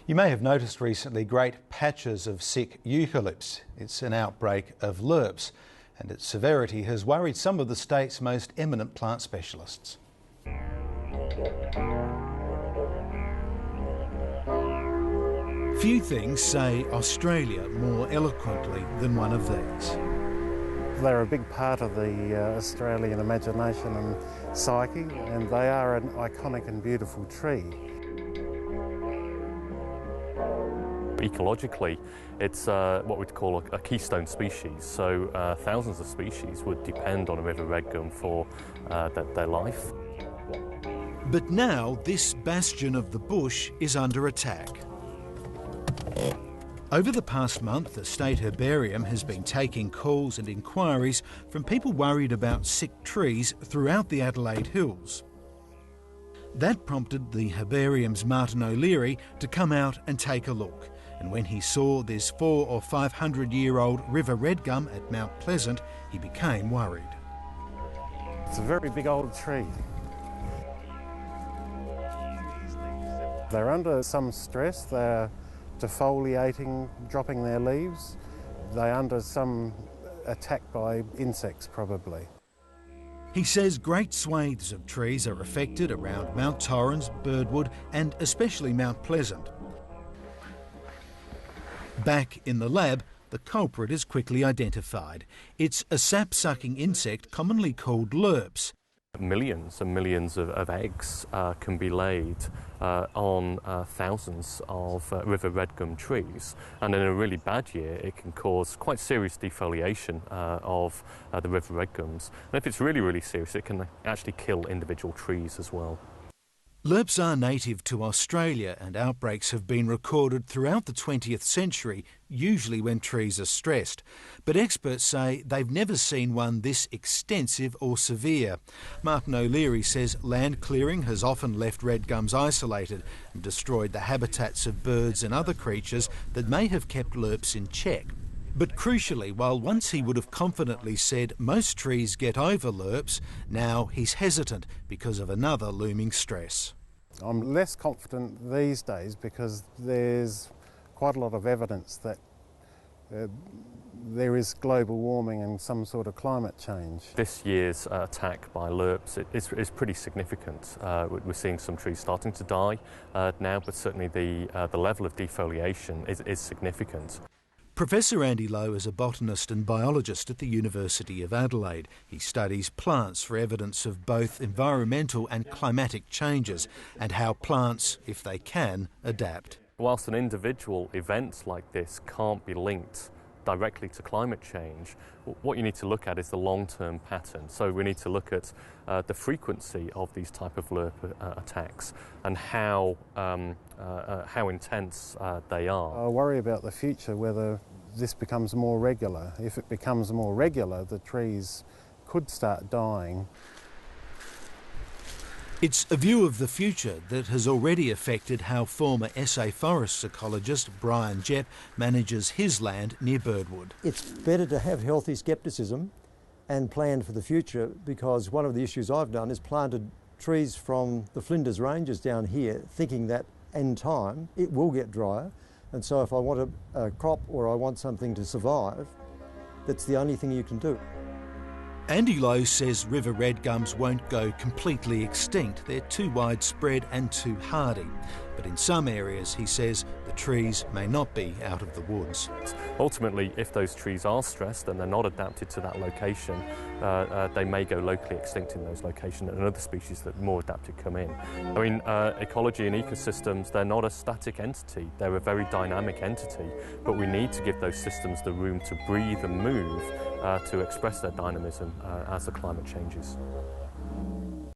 You may have noticed recently great patches of sick eucalypts. It's an outbreak of lerps, and its severity has worried some of the state's most eminent plant specialists. Few things say Australia more eloquently than one of these. They're a big part of the Australian imagination and psyche, and they are an iconic and beautiful tree. Ecologically, it's what we'd call a keystone species, so thousands of species would depend on a river red gum for their life. But now this bastion of the bush is under attack. Over the past month, the State Herbarium has been taking calls and inquiries from people worried about sick trees throughout the Adelaide Hills. That prompted the Herbarium's Martin O'Leary to come out and take a look. And when he saw this 400 or 500-year-old river red gum at Mount Pleasant, he became worried. It's a very big old tree. They're under some stress. They're defoliating, dropping their leaves. They're under some attack by insects, probably. He says great swathes of trees are affected around Mount Torrens, Birdwood and especially Mount Pleasant. Back in the lab, the culprit is quickly identified. It's a sap-sucking insect commonly called lerps. Millions and millions of eggs can be laid on thousands of river red gum trees, and in a really bad year it can cause quite serious defoliation of the river red gums, and if it's really, really serious it can actually kill individual trees as well. Lerps are native to Australia, and outbreaks have been recorded throughout the 20th century, usually when trees are stressed. But experts say they've never seen one this extensive or severe. Martin O'Leary says land clearing has often left red gums isolated and destroyed the habitats of birds and other creatures that may have kept lerps in check. But crucially, while once he would have confidently said most trees get over lerps, now he's hesitant because of another looming stress. I'm less confident these days because there's quite a lot of evidence that there is global warming and some sort of climate change. This year's attack by lerps is pretty significant. We're seeing some trees starting to die now, but certainly the level of defoliation is significant. Professor Andy Lowe is a botanist and biologist at the University of Adelaide. He studies plants for evidence of both environmental and climatic changes and how plants, if they can, adapt. Whilst an individual event like this can't be linked directly to climate change, what you need to look at is the long-term pattern. So we need to look at the frequency of these type of lerp attacks and how intense they are. I worry about the future, whether this becomes more regular. If it becomes more regular, the trees could start dying. It's a view of the future that has already affected how former SA Forests ecologist Brian Jett manages his land near Birdwood. It's better to have healthy scepticism and plan for the future, because one of the issues I've done is planted trees from the Flinders Ranges down here, thinking that in time it will get drier, and so if I want a crop or I want something to survive, that's the only thing you can do. Andy Lowe says river red gums won't go completely extinct. They're too widespread and too hardy. But in some areas, he says, the trees may not be out of the woods. Ultimately, if those trees are stressed and they're not adapted to that location, they may go locally extinct in those locations and other species that are more adapted come in. I mean, ecology and ecosystems, they're not a static entity. They're a very dynamic entity, but we need to give those systems the room to breathe and move to express their dynamism as the climate changes.